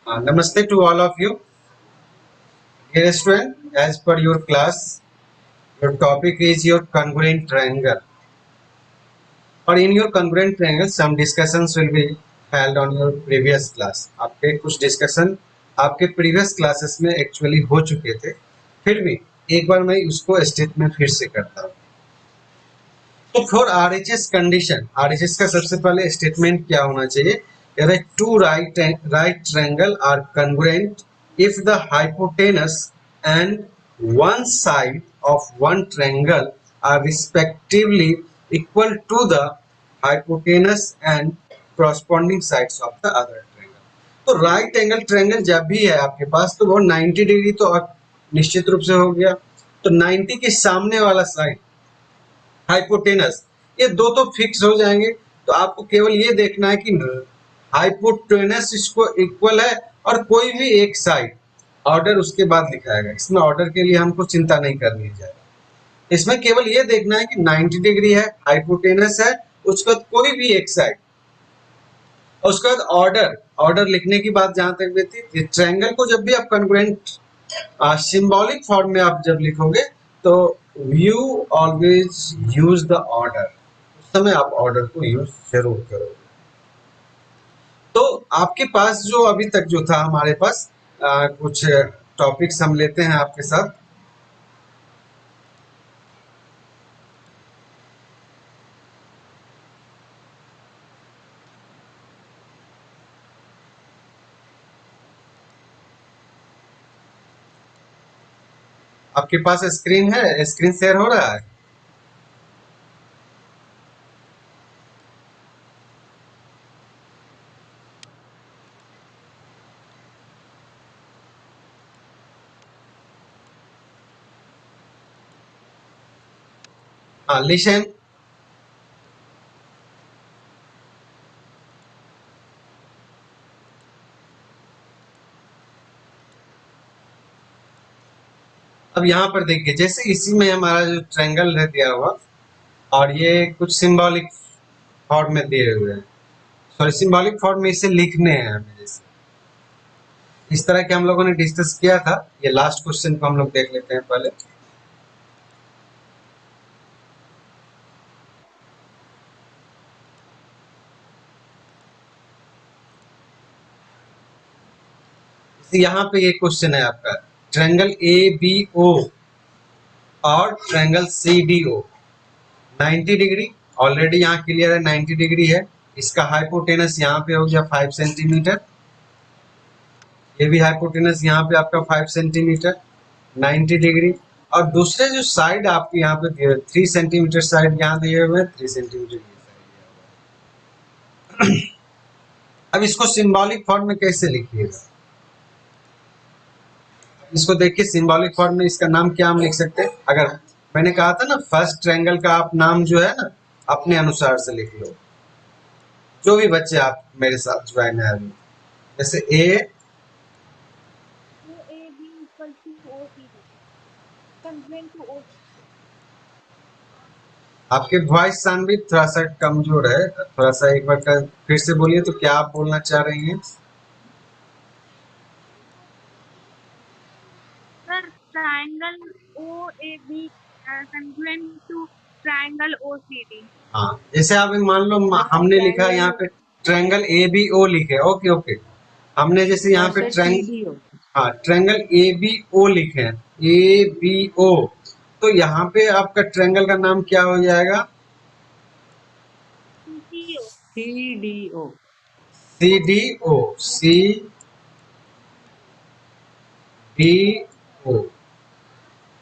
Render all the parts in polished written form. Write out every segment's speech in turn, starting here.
Namaste to all of you. Dear student, as per your class, your topic is your congruent triangle. Or in your congruent triangle, some discussions will be held on your previous class. आपके कुछ discussion आपके previous classes में actually हो चुके थे. फिर भी एक बार मैं उसको स्टेट में फिर से करता हूँ. तो फॉर RHS कंडीशन, RHS का सबसे पहले स्टेटमेंट क्या होना चाहिए? Two right triangle are congruent if the hypotenuse and one side of one triangle are respectively equal to the hypotenuse and corresponding sides of the other triangle. तो right angle triangle जब भी है आपके पास तो वो 90 डिग्री तो निश्चित रूप से हो गया. तो 90 के सामने वाला साइड हाइपोटेनस, ये दो तो फिक्स हो जाएंगे. तो आपको केवल ये देखना है कि हाइपोटेनस इसको इक्वल है और कोई भी एक साइड, ऑर्डर उसके बाद लिखाएगा. इसमें ऑर्डर के लिए हमको चिंता नहीं करनी है. इसमें केवल ये देखना है कि 90 डिग्री है, हाइपोटेनस है, उसका कोई भी एक साइड, और उसके बाद ऑर्डर लिखने की बात जहां तक थी, ट्रायंगल को जब भी आप कॉन्ग्रुएंट सिंबॉलिक फॉर्म में आप जब लिखोगे तो you always use the order. उस समय आप ऑर्डर को यूज जरूर करोगे. तो आपके पास जो अभी तक जो था हमारे पास कुछ टॉपिक्स हम लेते हैं आपके साथ. आपके पास स्क्रीन है, स्क्रीन शेयर हो रहा है? हाँ, लिसन. अब यहाँ पर देखिए, जैसे इसी में हमारा जो ट्रायंगल है दिया हुआ और ये कुछ सिंबॉलिक फॉर्म में दिए हुए हैं. सॉरी, सिंबॉलिक फॉर्म में इसे लिखने हैं हमें. जैसे इस तरह के हम लोगों ने डिस्कस किया था. ये लास्ट क्वेश्चन को हम लोग देख लेते हैं पहले. यहाँ पे ये क्वेश्चन है आपका, ट्रायंगल ABO और ट्रायंगल CDO 90 डिग्री. ऑलरेडी यहाँ क्लियर है 90 डिग्री है. इसका हाइपोटेनस यहाँ पे हो गया 5 सेंटीमीटर. ये भी हाइपोटेनस यहाँ पे आपका 5 सेंटीमीटर, 90 डिग्री. और दूसरे जो साइड आपके यहाँ पे 3 सेंटीमीटर साइड यहाँ दिए हुए हैं, 3 सेंटीमीटर. अब इसको सिंबॉलिक फॉर्म में कैसे लिखिएगा? इसको देखिए, सिंबॉलिक फॉर्म में इसका नाम क्या हम लिख सकते हैं? अगर मैंने कहा था ना, फर्स्ट ट्रायंगल का आप नाम जो है ना अपने अनुसार से लिख लो. जो भी बच्चे आप मेरे साथ ज्वाइन है अभी, जैसे ए आपके वॉइस साउंड भी थोड़ा सा कमजोर है. थोड़ा सा एक बार फिर से बोलिए तो क्या आप बोलना चाह रही हैं? Triangle OAB congruent to triangle OCD. हाँ, जैसे आप मान लो हमने लिखा यहाँ पे ट्रायंगल ABO लिखे. ओके ओके, हमने जैसे यहाँ पे ट्रायंगल ABO लिखे हैं, ABO. तो यहाँ पे आपका ट्रायंगल का नाम क्या हो जाएगा? CDO. CDO.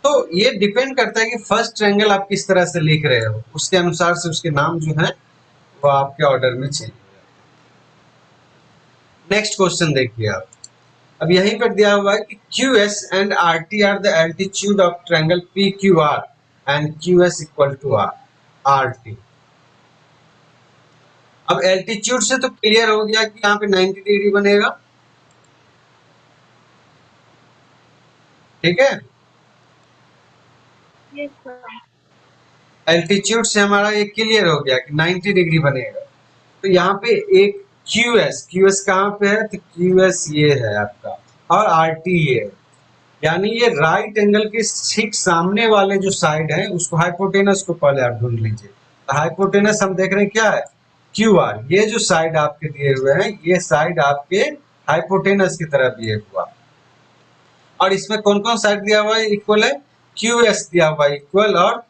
तो ये डिपेंड करता है कि फर्स्ट ट्रायंगल आप किस तरह से लिख रहे हो, उसके अनुसार से उसके नाम जो है वो आपके ऑर्डर में चेंज. नेक्स्ट क्वेश्चन देखिए आप. अब यहीं पर दिया हुआ है कि QS and RT are the altitude of triangle PQR and QS equal to RT. अब एल्टीट्यूड से तो क्लियर हो गया कि यहाँ पे 90 डिग्री बनेगा. ठीक है, एल्टीट्यूड से हमारा ये क्लियर हो गया कि 90 डिग्री बनेगा. तो यहाँ पे एक क्यू एस कहाँ पे है, तो क्यू एस ये है आपका, और आर टी ये है, यानी ये राइट एंगल के ठीक सामने वाले जो साइड है उसको हाइपोटेनस को पहले आप ढूंढ लीजिए। तो हाइपोटेनस हम देख रहे हैं क्या है, क्यू आर, ये जो साइड आपके दिए हुए हैं ये साइड आपके हाइपोटेनस की तरह बिहेव हुआ, और इसमें कौन कौन साइड दिया हुआ है इक्वल है, क्यू एस दिया हुआ है इक्वल, और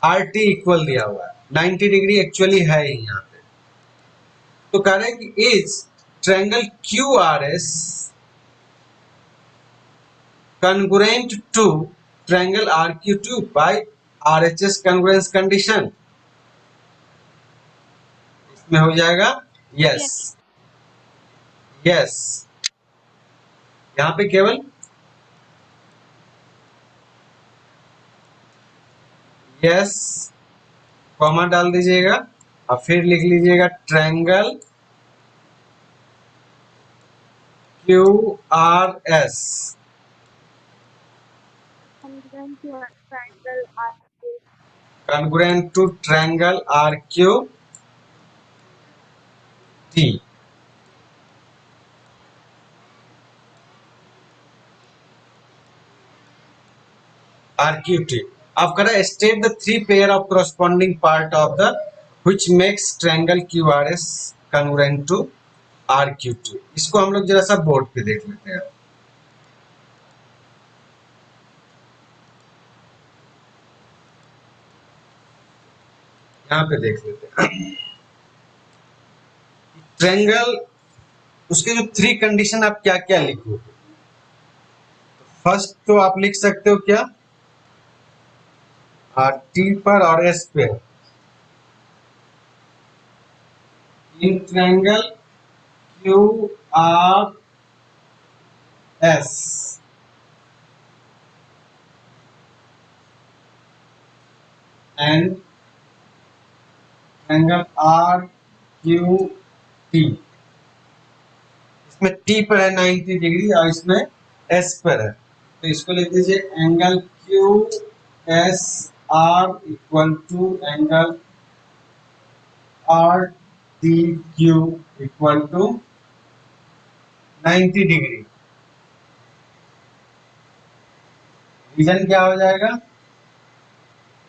आर टी इक्वल दिया हुआ है, 90 डिग्री एक्चुअली है ही यहाँ पे। तो कह रहे हैं कि is triangle Q R S congruent to triangle RQ2 by RHS congruence condition, इसमें हो जाएगा यस, यस, यहाँ पे केवल यस कॉमा डाल दीजिएगा और फिर लिख लीजिएगा triangle QRS congruent to triangle RQT, RQT। अब करें state the three pair of corresponding part of the which makes triangle QRS congruent to RQ2। इसको हम लोग जरा सा बोर्ड पे देख लेते हैं। यहाँ पे देख लेते हैं ट्रायंगल, उसके जो थ्री कंडीशन आप क्या क्या लिखोगे। फर्स्ट तो आप लिख सकते हो क्या, टी पर और एस पे, in triangle Q R S and triangle R Q T, इसमें टी पर है 90 डिग्री और इसमें एस पर है, तो इसको लिख दीजिए angle Q S R equal to angle R T Q equal to 90 degree. Reason क्या हो जाएगा,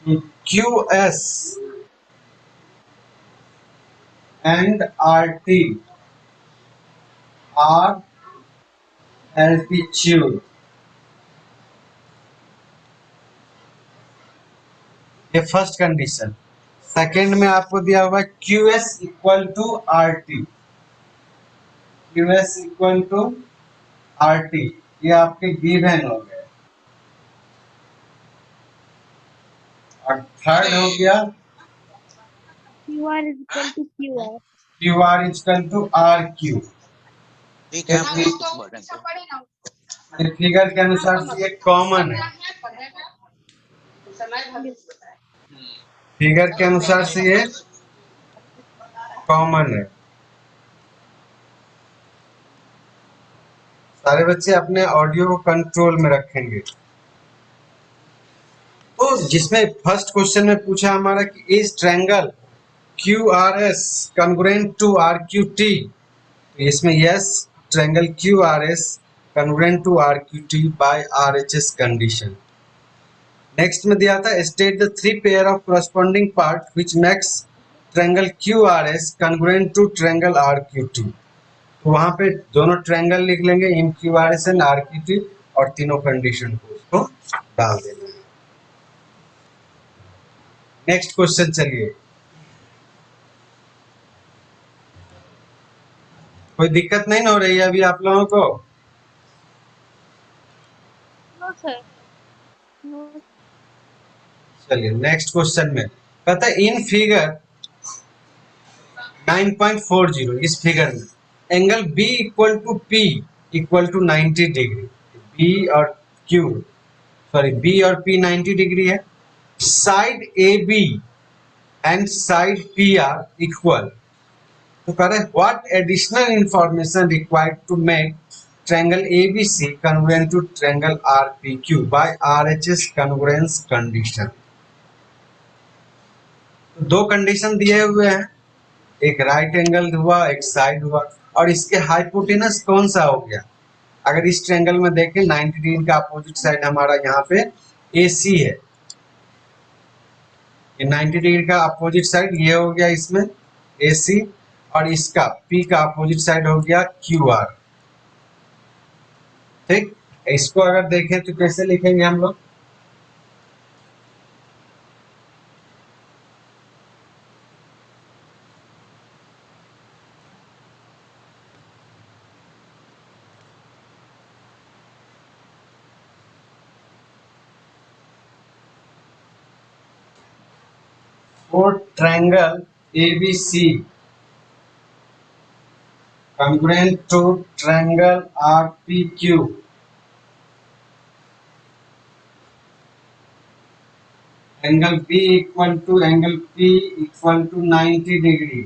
Q S and R T are altitude, ये फर्स्ट कंडीशन। सेकेंड में आपको दिया हुआ Q S equal to R T, Q S equal to R T, ये आपके गिवन हो गए। और थर्ड हो गया QR is equal to QR. Q R equal to R Q. ये फिगर के अनुसार से ये कॉमन है, फिगर के अनुसार से ये कॉमन है। सारे बच्चे अपने ऑडियो को कंट्रोल में रखेंगे। तो जिसमें फर्स्ट क्वेश्चन में पूछा हमारा कि is triangle Q R S congruent to R Q T, तो इसमें yes, triangle Q R S congruent to R Q T by R H S condition. Next में दिया था state the three pair of corresponding part which makes triangle Q R S congruent to triangle R Q T, तो वहां पे दोनों triangle लिख लेंगे in Q R S and R Q T और तीनों कंडीशन को उसको डाल देना। नेक्स्ट क्वेश्चन चलिए, कोई दिक्कत नहीं ना हो रही है अभी आप लोगों को? No sir. No. चलिए नेक्स्ट क्वेश्चन में कहता है इन फिगर 9.40, इस फिगर में angle B equal to P equal to 90 degree, B और क्यू सॉरी बी और पी 90 डिग्री है, side A B and side P R equal, तो कह रहे what additional information required to make triangle ABC congruent to triangle RPQ by RHS congruence condition। दो condition दिए हुए हैं, एक राइट एंगल हुआ, एक साइड हुआ, और इसके हाइपोटेनस कौन सा हो गया? अगर इस ट्रायंगल में देखें 90 डिग्री का अपोजिट साइड हमारा यहाँ पे AC है, ये 90 डिग्री का अपोजिट साइड ये हो गया इसमें AC, और इसका P का अपोजिट साइड हो गया QR। ठीक, इसको अगर देखें तो कैसे लिखेंगे हम लोग? For triangle ABC congruent to triangle RPQ, angle B equal to angle P equal to 90 degree,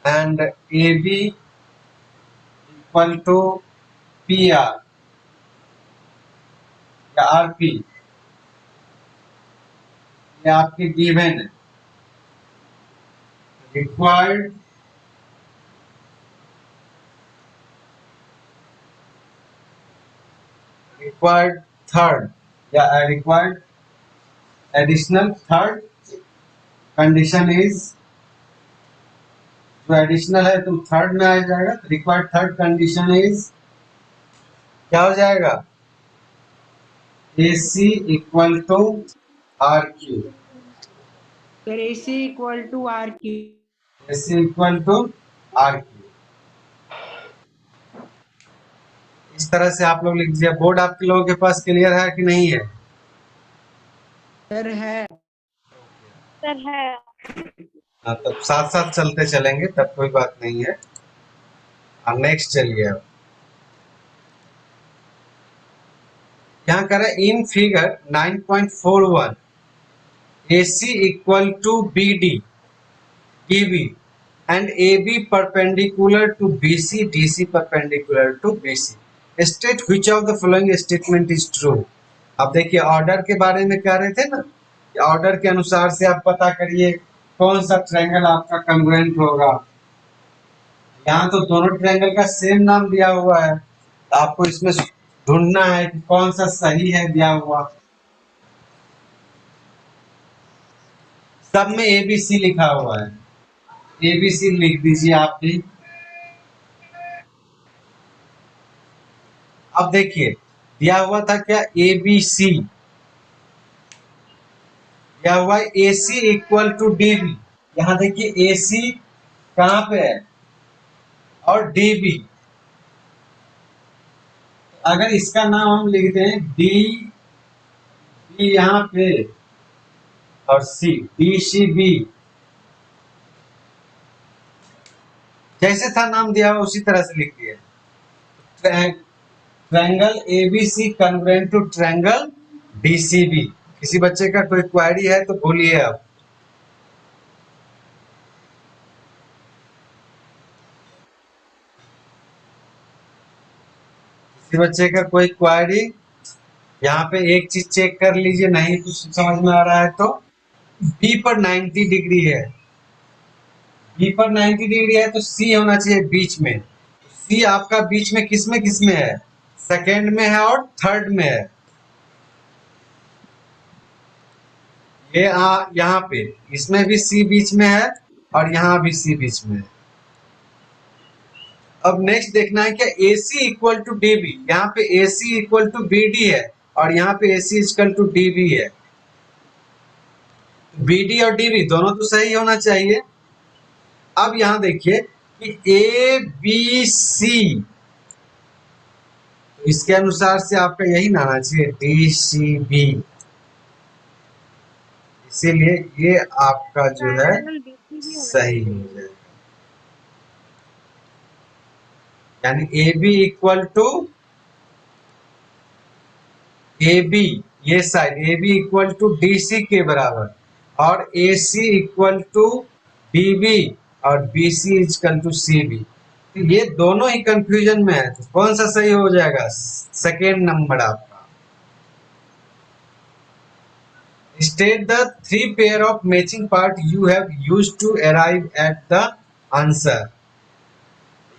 and AB equal to PR या RP, ये आपकी गिवन है। रिक्वायर्ड थर्ड या required additional third condition is, जो एडिशनल है तो third में आ जाएगा। रिक्वायर्ड थर्ड कंडीशन इज क्या हो जाएगा? AC equal to RQ, sir AC equal to RQ। AC equal to RQ। इस तरह से आप लोग लिख दीजिए। बोर्ड आपके लोगों के पास क्लियर है कि नहीं है? सर है। सर है। हाँ, तब साथ साथ चलते चलेंगे, तब कोई बात नहीं है। अब नेक्स्ट चलिए। अब यहाँ करें in figure 9.41 AC equal to BD EB and AB perpendicular to BC, DC perpendicular to BC. State which of the following statement is true. अब देखिए ऑर्डर के बारे में कह रहे थे ना, ऑर्डर के अनुसार से आप पता करिए कौन सा ट्रायंगल आपका कंग्रुएंट होगा। यहाँ तो दोनों ट्रायंगल का सेम नाम दिया हुआ है, तो आपको इसमें ढूंढना है कि कौन सा सही है दिया हुआ। सब में ABC लिखा हुआ है, ABC लिख दीजिए आप भी। अब देखिए दिया हुआ था क्या? ABC, दिया हुआ है AC इक्वल टू DB। यहाँ देखिए AC कहाँ पे है और DB, अगर इसका नाम हम लिख दें DB यहाँ पे और DCB, जैसे था नाम दिया हुआ उसी तरह से लिख दिए। Triangle ABC congruent to triangle DCB। किसी बच्चे का कोई क्वेरी है तो बोलिए आप। किसी बच्चे का कोई क्वेरी? यहाँ पे एक चीज चेक कर लीजिए, नहीं कुछ समझ में आ रहा है तो B पर 90 डिग्री है, B पर 90 डिग्री है तो C होना चाहिए बीच में। C आपका बीच में किस में है? सेकेंड में है और थर्ड में है। ये यहाँ पे इसमें भी C बीच में है और यहाँ भी C बीच में है। अब नेक्स्ट देखना है क्या AC इक्वल टू DB, यहाँ पे AC इक्वल टू BD है और यहाँ पे AC इक्वल टू DB है। BD और DB दोनों तो सही होना चाहिए। अब यहाँ देखिए कि ABC, इसके अनुसार से आपका यही ना आना चाहिए DCB, इसीलिए ये आपका जो है सही हो जाएगा। यानी AB इक्वल टू AB, ये side AB equal to DC के बराबर और AC इक्वल टू DB और BC इक्वल टू CB। तो ये दोनों ही कंफ्यूजन में है, तो कौन सा सही हो जाएगा? सेकेंड नंबर आपका State the three pair of matching part you have used to arrive at the answer.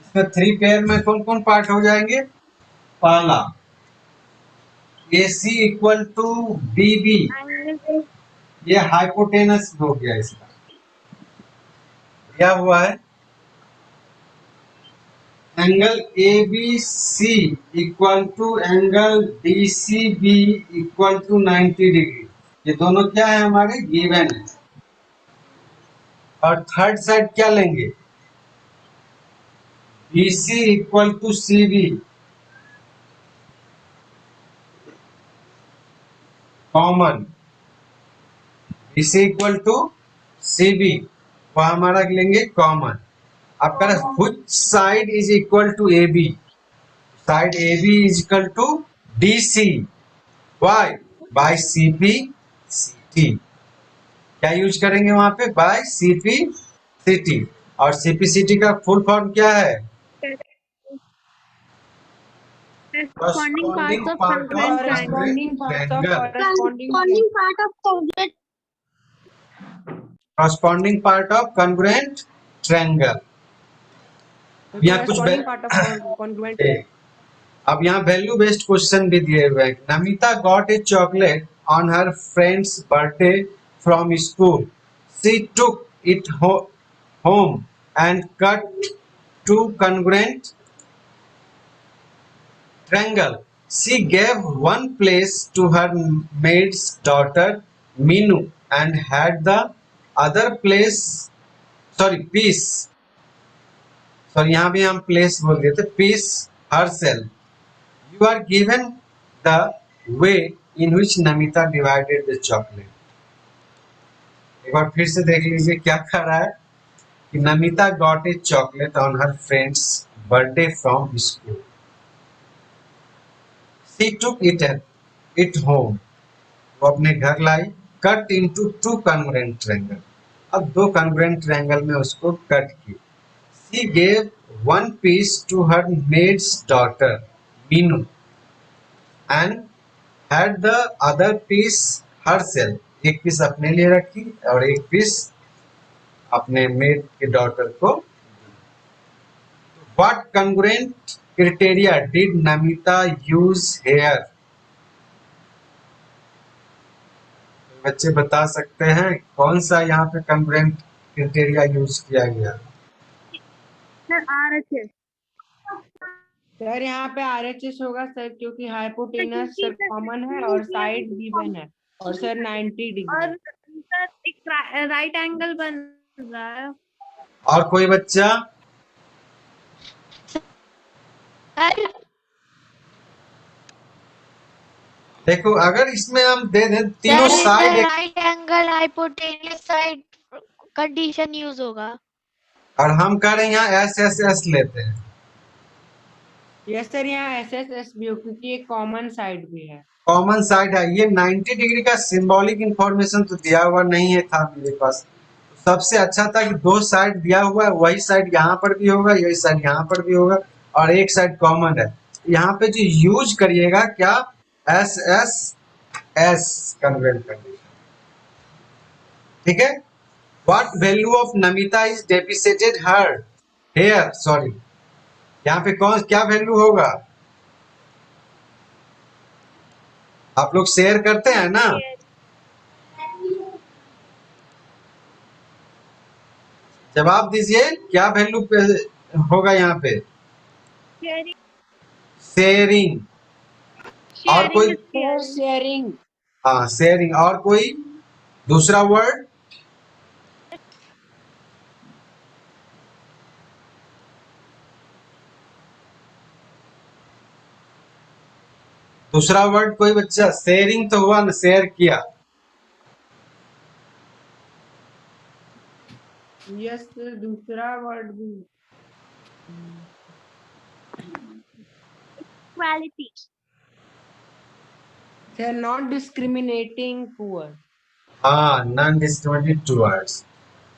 इसमें थ्री पेयर में कौन कौन पार्ट हो जाएंगे? पहला AC equal to BB, Angle. ये हाइपोटेनस हो गया इसका, क्या हुआ है? Angle ABC equal to angle DCB equal to 90 degree, ये दोनों क्या है हमारे? गिवन है। और थर्ड साइड क्या लेंगे? BC equal to CB, common, BC equal to CB, वो हमारा लेंगे कॉमन। अब कह रहे which side is equal to AB, side AB is equal to DC, why? by CP CT, क्या यूज करेंगे वहां पे? बाय CP CT, और CP CT का फुल फॉर्म क्या है? Corresponding parts of congruent triangle. Corresponding parts of congruent Corresponding part of congruent triangle. यहाँ कुछ corresponding part of congruent अब यहाँ वैल्यू बेस्ड क्वेश्चन भी दिए हुए हैं। Namita got a chocolate on her friend's birthday from school, she took it home and cut two congruent triangle. She gave one place to her maid's daughter Minu and had the other piece. Sorry, यहाँ भी हम place बोल देते, piece herself. You are given the way in which Namita divided the chocolate. एक बार फिर से देख लीजिए क्या कह रहा है कि Namita got a chocolate on her friend's birthday from school. She took it home. वो अपने घर लाई, cut into two congruent triangle. अब दो congruent triangle में उसको कट की. She gave one piece to her maid's daughter Minu and had the other piece herself. एक piece अपने लिए रखी और एक पीस अपने मेड के डॉटर को. What congruent criteria did Namita use here? बच्चे बता सकते हैं कौन सा यहाँ पे congruent criteria यूज किया गया? Sir, RHS. सर यहाँ पे RHS होगा सर, क्योंकि हाइपोटेनस सर कॉमन है और साइड गिवन है, और सर 90 डिग्री। और सर एक राइट एंगल बन रहा है। और कोई बच्चा? देखो अगर इसमें हम दे दें तीनों side, right angle hypotenuse side condition use होगा, और हम कह रहे हैं यहाँ एस लेते हैं। यस सर, यहाँ SSS भी हो क्योंकि एक कॉमन साइड भी है। कॉमन साइड है, ये 90 डिग्री का सिंबॉलिक इंफॉर्मेशन तो दिया हुआ नहीं है था मेरे पास। सबसे अच्छा था कि दो साइड दिया हुआ है, वही साइड यहाँ पर भी होगा, यही साइड यहाँ पर भी होगा, और एक साइड कॉमन है। यहाँ पे जो यूज करिएगा क्या? SSS कन्वेंट कंडीशन, ठीक है। What value of Namita is depreciated her hair, sorry यहाँ पे कौन क्या वैल्यू होगा? आप लोग शेयर करते हैं ना? जवाब दीजिए क्या वैल्यू पे होगा यहाँ पे? शेयरिंग। और कोई? शेयरिंग। हाँ शेयरिंग। और कोई दूसरा वर्ड? दूसरा वर्ड कोई बच्चा? शेयरिंग तो हुआ ना, शेयर किया। यस दूसरा वर्ड भी। Equality. They are not discriminating poor. हाँ, नॉन डिस्क्रिमिनेटिंग टुवर्ड्स।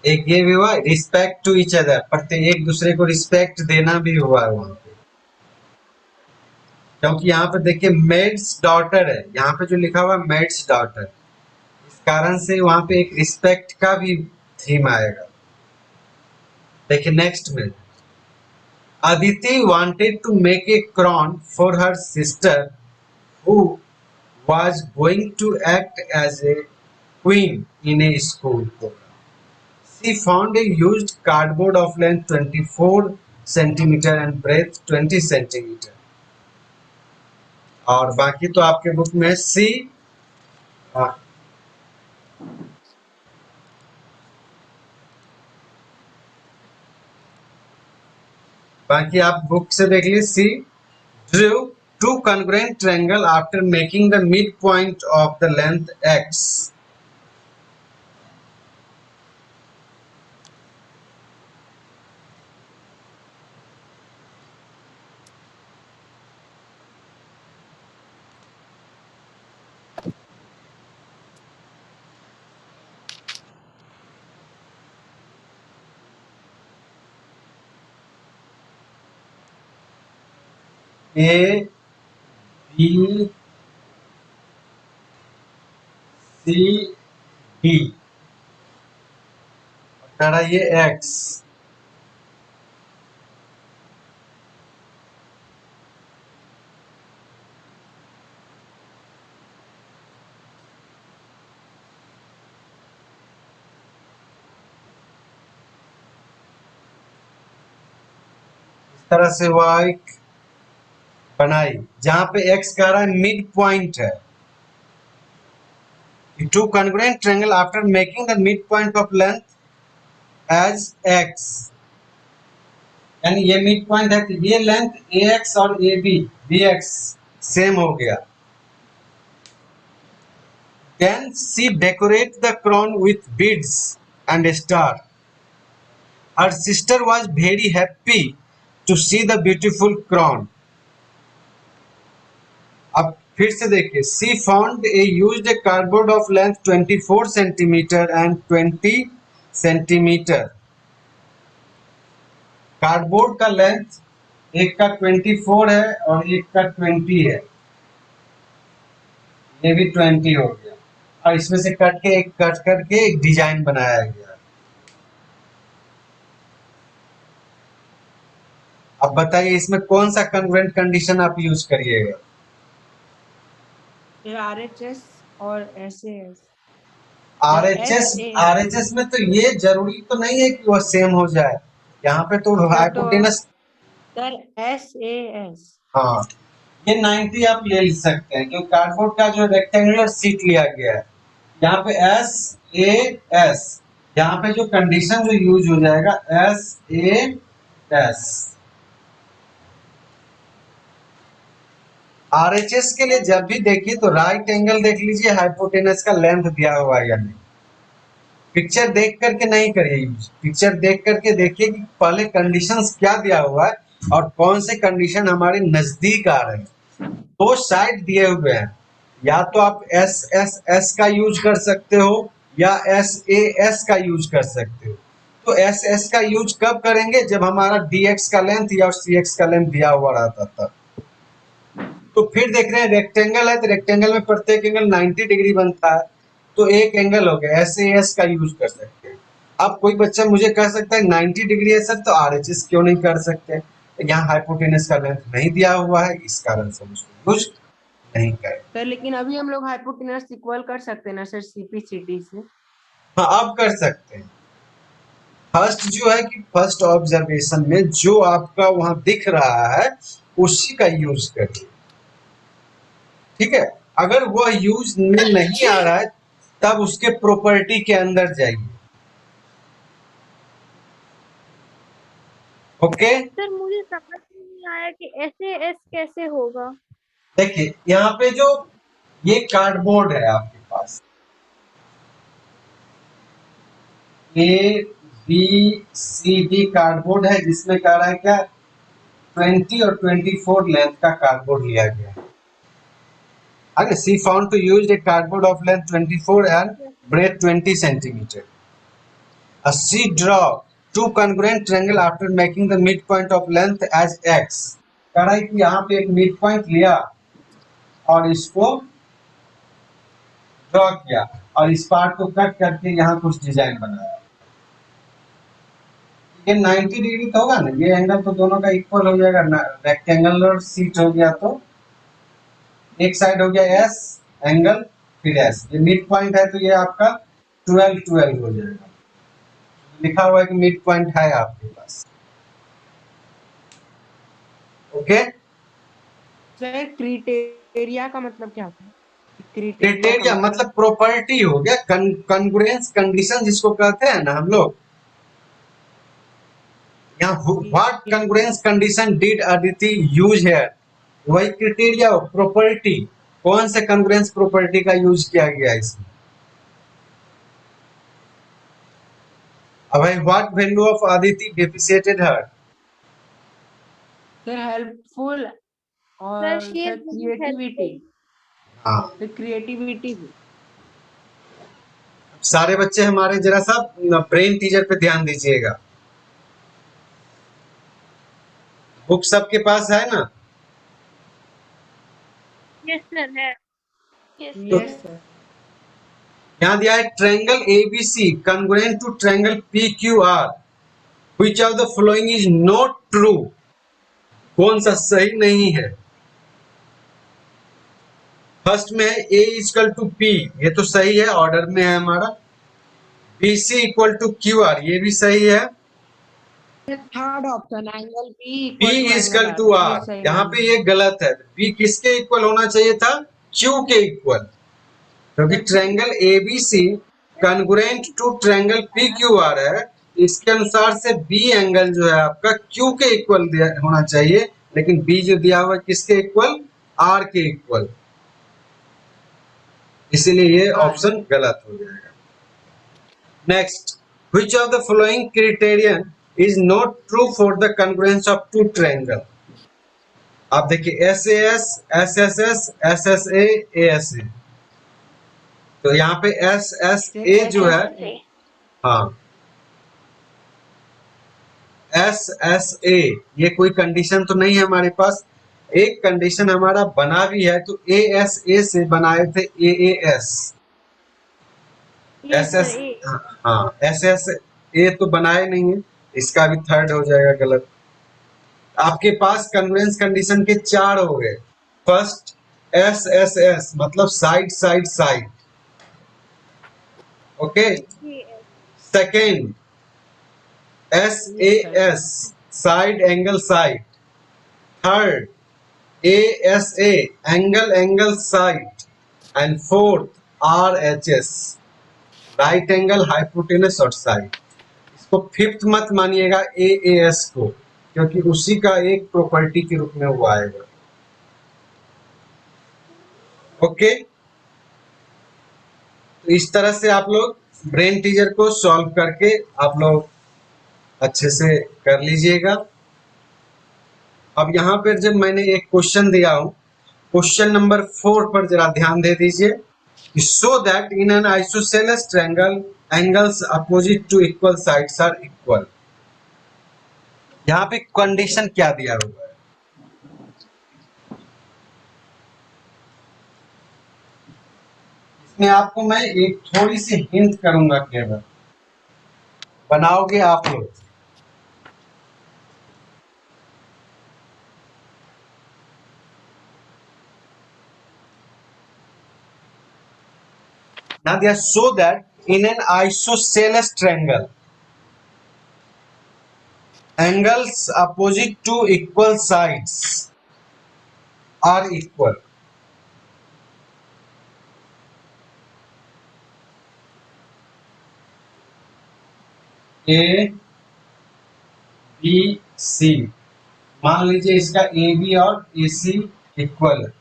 एक ये भी हुआ रिस्पेक्ट टू ईच अदर, प्रत्येक एक दूसरे को रिस्पेक्ट देना भी हुआ है वहां पे। क्योंकि यहाँ पे देखिए मेड्स डॉटर है, यहाँ पे जो लिखा हुआ मेड्स डॉटर, कारण से वहां पे एक रिस्पेक्ट का भी थीम आएगा। देखिए नेक्स्ट में, Aditi wanted to make a crown for her sister who was going to act as a queen in a school program. She found a used cardboard of length 24 centimeter and breadth 20 centimeter. और बाकी तो आपके book में सी, बाकी आप book से देख लीजिए। सी drew two congruent triangle after making the midpoint of the length x. A B C D और ये x। इस तरह से y बनाई, जहां पे x कह रहा है मिड पॉइंट है। Two congruent triangle after making the midpoint of length as x, यानी ये मिड पॉइंट है तो ये लेंथ ax और ab bx सेम हो गया। Then she decorate the crown with beads and a star. Her sister was very happy to see the beautiful crown. अब फिर से देखिए, she found a used cardboard of length 24 centimeter and 20 centimeter. Cardboard का length एक का 24 है और एक का 20 है, ये भी 20 हो गया और इसमें से कट करके एक डिजाइन बनाया गया। अब बताइए इसमें कौन सा कन्वर्जेंट कंडीशन आप यूज करिएगा? RHS और SAS। RHS में तो ये जरूरी तो नहीं है कि वो सेम हो जाए, यहाँ पे तो हाइपोटेनस। Sir SAS। हाँ, ये 90 आप ले सकते हैं क्योंकि कार्डबोर्ड का जो रेक्टेंगुलर सीट लिया गया है। यहाँ पे SAS, यहाँ पे जो कंडीशन जो यूज हो जाएगा SAS। RHS के लिए जब भी देखिए तो राइट एंगल देख लीजिए हाइपोटेनस का लेंथ दिया हुआ है या नहीं। पिक्चर देख करके नहीं करिए यूज, पिक्चर देख करके देखिए कि पहले कंडीशंस क्या दिया हुआ है और कौन से कंडीशन हमारे नजदीक आ रहे हैं। दो साइड दिए हुए हैं, या तो आप SSS का यूज कर सकते हो या SAS का यूज कर सकते हो। तो SS का यूज कब करेंगे? जब हमारा DX का लेंथ या CX का लेंथ दिया हुआ रहता था। तो फिर देख रहे हैं रेक्टेंगल है तो रेक्टेंगल में प्रत्येक एंगल 90 डिग्री बनता है, तो एक एंगल हो गया, SAS का यूज कर सकते हैं। अब कोई बच्चा मुझे कह सकता है 90 डिग्री है सर, तो RHS क्यों नहीं कर सकते? यहाँ हाइपोटेनस का लेंथ नहीं दिया हुआ है, इस कारण से उसको यूज नहीं करें। सर लेकिन अभी हम लोग हाइपोटेनस इक्वल कर सकते हैं ना सर CPCD से? हाँ, अब कर सकते हैं। फर्स्ट जो है कि फर्स्ट ऑब्जर्वेशन में जो आपका वहां दिख रहा है उसी का यूज करिए, ठीक है। अगर वह यूज में नहीं आ रहा है तब उसके प्रॉपर्टी के अंदर जाइए। ओके सर मुझे समझ नहीं आया कि SAS कैसे होगा। देखिए यहाँ पे जो ये कार्डबोर्ड है आपके पास, ABCD कार्डबोर्ड है जिसमें कह रहा है क्या 20 और 24 लेंथ का कार्डबोर्ड लिया गया है। आगे she found to use a cardboard of length 24 and breadth 20 centimeter. She draw two congruent triangle after making the midpoint of length as x. कह रहा है कि यहाँ पे एक मिड पॉइंट लिया और इसको ड्रॉ किया और इस पार्ट को कट करके यहाँ कुछ डिजाइन बनाया। ये 90 डिग्री तो होगा ना, ये एंगल तो दोनों का इक्वल हो जाएगा ना। रेक्टेंगुलर शीट हो गया तो एक साइड हो गया एस एंगल, फिर एस, ये मिड पॉइंट है तो ये आपका 12 12 हो जाएगा। लिखा हुआ है कि मिड पॉइंट है आपके पास। ओके, सर क्राइटेरिया का मतलब क्या होता है? क्राइटेरिया मतलब प्रॉपर्टी हो गया, कॉन्ग्रुएंस कंडीशन जिसको कहते हैं ना हम लोग। यहाँ what congruence condition did Aditi use है, वही क्राइटेरिया प्रॉपर्टी। कौन से कॉन्ग्रुएंस प्रॉपर्टी का यूज किया गया इसमें। अब what value of Aditi depreciated her. Sir helpful और Sir, she sir is very creativity, helpful. हाँ, सर क्रिएटिविटी भी। सारे बच्चे हमारे जरा सा ब्रेन टीचर पे ध्यान दीजिएगा। बुक सबके पास है ना। Yes, sir. है. Yes, yes sir. यहाँ दिया है triangle A B C congruent to triangle P Q R, which of the following is not true. कौन सा सही नहीं है। फर्स्ट में है ए इक्वल टू पी, ये तो सही है, ऑर्डर में है हमारा। B C equal to Q R, ये भी सही है। Third option angle B P equal to R, यहाँ पे ये गलत है। पी किसके इक्वल होना चाहिए था, क्यू के इक्वल, क्योंकि triangle A B C congruent to triangle P Q R है। इसके अनुसार से बी एंगल जो है आपका क्यू के इक्वल होना चाहिए, लेकिन बी जो दिया हुआ है किसके इक्वल, आर के इक्वल, इसीलिए ये ऑप्शन गलत हो जाएगा। Next, which of the following criterion is not true for the congruence of two triangle. आप देखिए S S S S S S S S A, तो यहाँ पे एस एस ए जो है, हाँ एस एस ए, ये कोई कंडीशन तो नहीं है हमारे पास। एक कंडीशन हमारा बना भी है, तो ए एस ए से बनाए थे A S. Yes, S sir. S, A. हाँ एस एस ए तो बनाए नहीं है, इसका भी थर्ड हो जाएगा गलत। आपके पास कन्वेंस कंडीशन के 4 हो गए। फर्स्ट एस एस एस मतलब side side side, okay. Yes. Second S A S side angle side. Third A S A angle angle side. And fourth are H S right angle hypotenuse और side. इसको fifth मत मानिएगा A S को, क्योंकि उसी का एक property के रूप में वो आएगा। ओके, तो इस तरह से आप लोग ब्रेन टीजर को सॉल्व करके आप लोग अच्छे से कर लीजिएगा। अब यहाँ पर जब मैंने एक क्वेश्चन दिया हूं, क्वेश्चन नंबर 4 पर जरा ध्यान दे दीजिए। Show that in an isosceles triangle angles opposite to equal sides are equal. यहाँ पे कंडीशन क्या दिया हुआ है, इसमें आपको मैं एक थोड़ी सी हिंट करूंगा, केवल बनाओगे आप लोग। Now they are so that in an isosceles triangle, angles opposite to equal sides are equal. A B C, मान लीजिए इसका ए बी और ए सी इक्वल है,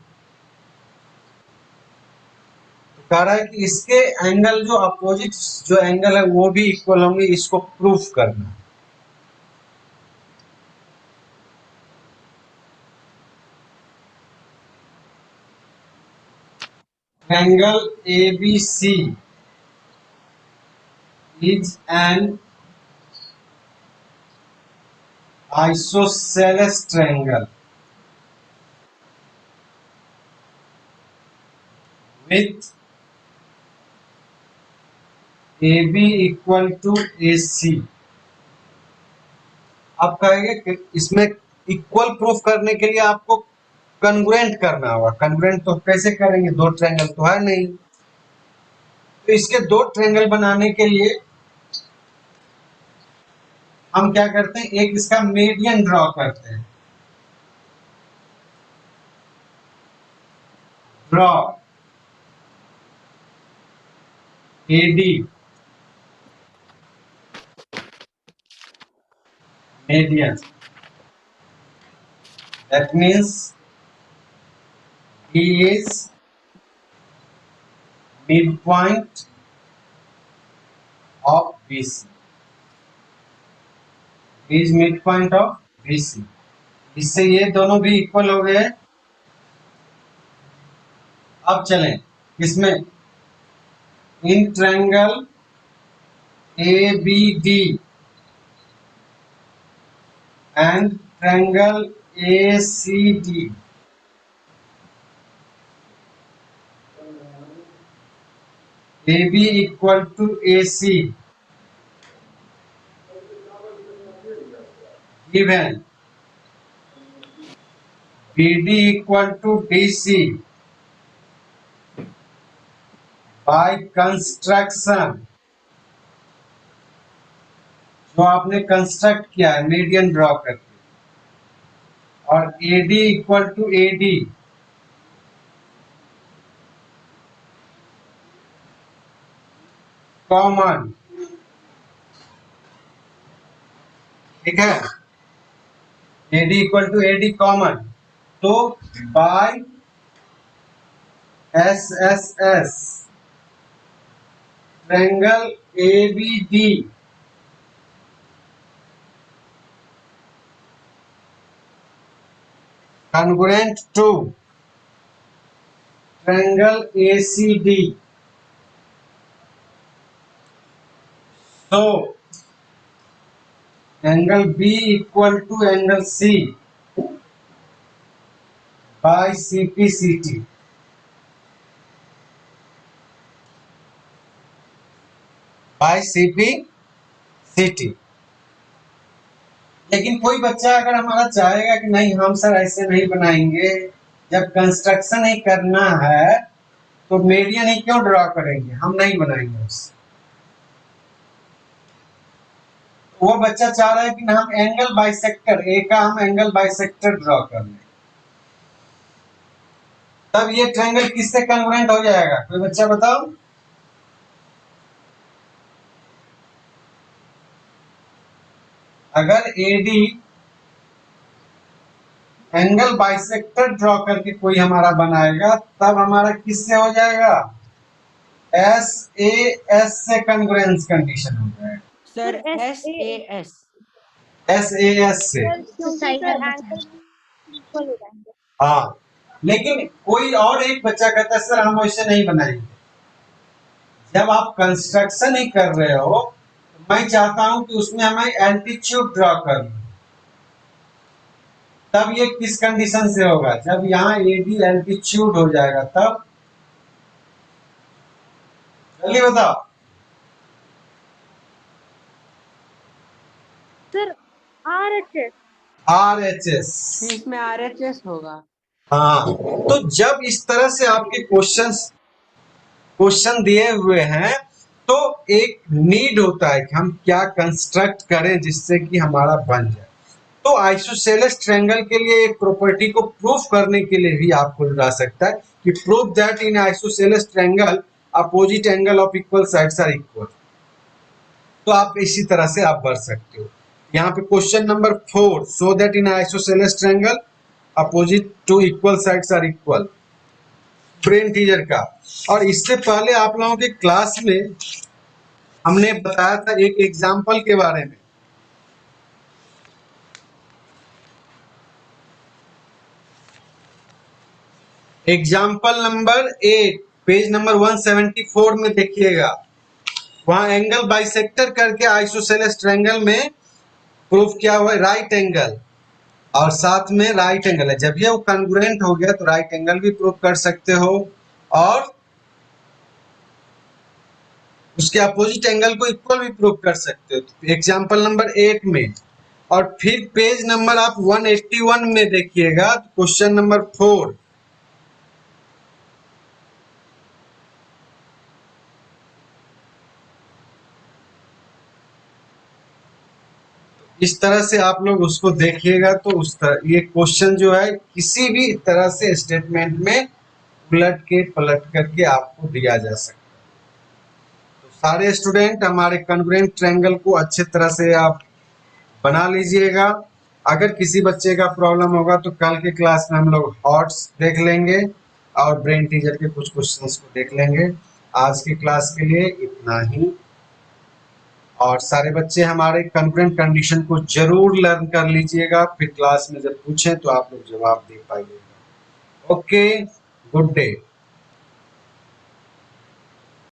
कह रहा है कि इसके एंगल जो अपोजिट जो एंगल है वो भी इक्वल होंगे, इसको प्रूफ करना। Angle A B C is an isosceles triangle with A B equal to A C. आप कहेंगे कि इसमें इक्वल प्रूफ करने के लिए आपको कन्ग्रुएंट करना होगा। कन्ग्रुएंट तो कैसे करेंगे, दो ट्रायंगल तो है नहीं। तो इसके दो ट्रायंगल बनाने के लिए हम क्या करते हैं, एक इसका मीडियन ड्रॉ करते हैं। Draw A D median, that means D is midpoint of BC. D is midpoint of BC. इससे ये दोनों भी इक्वल हो गए। अब चलें इसमें in triangle ABD and triangle ACD, AB equal to AC, given BD equal to DC by construction, जो आपने कंस्ट्रक्ट किया है मीडियन ड्रॉ करके, और AD equal to AD common, ठीक है, AD equal to AD common. तो by SSS triangle ABD congruent to triangle ACD, so angle B equal to angle C by CPCT, by CPCT। लेकिन कोई बच्चा अगर हमारा चाहेगा कि नहीं हम सर ऐसे नहीं बनाएंगे, जब कंस्ट्रक्शन ही करना है तो मीडियन ही क्यों ड्रॉ करेंगे, हम नहीं बनाएंगे उससे। वो बच्चा चाह रहा है कि हम एंगल बाइसेक्टर, ए का हम एंगल बाइसेक्टर ड्रॉ कर लें, तब ये ट्रायंगल किससे कन्ग्रुएंट हो जाएगा, कोई बच्चा बताओ। अगर AD एंगल बाइसेक्टर ड्रॉ करके कोई हमारा बनाएगा तब हमारा किससे हो जाएगा, SAS से कन्ग्रुएंस कंडीशन हो जाएगा। सर SAS SAS से, क्योंकि सर एंगल इक्वल हो जाएंगे। हाँ। लेकिन कोई और एक बच्चा कहता है सर हम वैसे नहीं बनाएंगे। जब आप कंस्ट्रक्शन ही कर रहे हो तो मैं चाहता हूं कि उसमें हमें एल्टीट्यूड ड्रॉ कर लूं, तब ये किस कंडीशन से होगा, जब यहाँ AD एल्टीट्यूड हो जाएगा तब। जल्दी बताओ सर RHS RHS, इसमें RHS होगा। हाँ। तो जब इस तरह से आपके क्वेश्चन दिए हुए हैं तो एक नीड होता है कि हम क्या कंस्ट्रक्ट करें जिससे कि हमारा बन जाए। तो आइसोसेलेस ट्रायंगल के लिए एक प्रॉपर्टी को प्रूफ करने के लिए भी आपको बता सकता है कि proof that in isosceles triangle opposite angle of equal sides are equal. तो आप इसी तरह से आप बढ़ सकते हो। यहाँ पे question number 4, so that in isosceles triangle opposite to equal sides are equal, brain teacher का। और इससे पहले आप लोगों के क्लास में हमने बताया था एक एग्जाम्पल के बारे में। एग्जाम्पल नंबर 8 पेज नंबर 174 में देखिएगा, वहां एंगल बाइसेक्टर करके आइसोसेलेस ट्रायंगल में प्रूफ किया हुआ है राइट एंगल, और साथ में राइट एंगल है। जब ये वो कॉन्ग्रुएंट हो गया तो राइट एंगल भी प्रूफ कर सकते हो और उसके अपोजिट एंगल को इक्वल भी प्रूव कर सकते हो। तो एग्जाम्पल नंबर 8 में, और फिर पेज नंबर आप 181 में देखिएगा, तो क्वेश्चन नंबर 4, इस तरह से आप लोग उसको देखिएगा। तो उस तरह ये क्वेश्चन जो है किसी भी तरह से स्टेटमेंट में उलट के पलट करके आपको दिया जा सकता है। तो सारे स्टूडेंट हमारे कॉन्ग्रुएंट ट्रायंगल को अच्छे तरह से आप बना लीजिएगा। अगर किसी बच्चे का प्रॉब्लम होगा तो कल के क्लास में हम लोग हॉट्स देख लेंगे और ब्रेन टीजर के कुछ क्वेश्चंस को देख लेंगे। आज की क्लास के लिए इतना ही, और सारे बच्चे हमारे कॉन्ग्रुएंट कंडीशन को जरूर लर्न कर लीजिएगा, फिर क्लास में जब पूछें तो आप लोग जवाब दे पाइएगा। Okay, good day.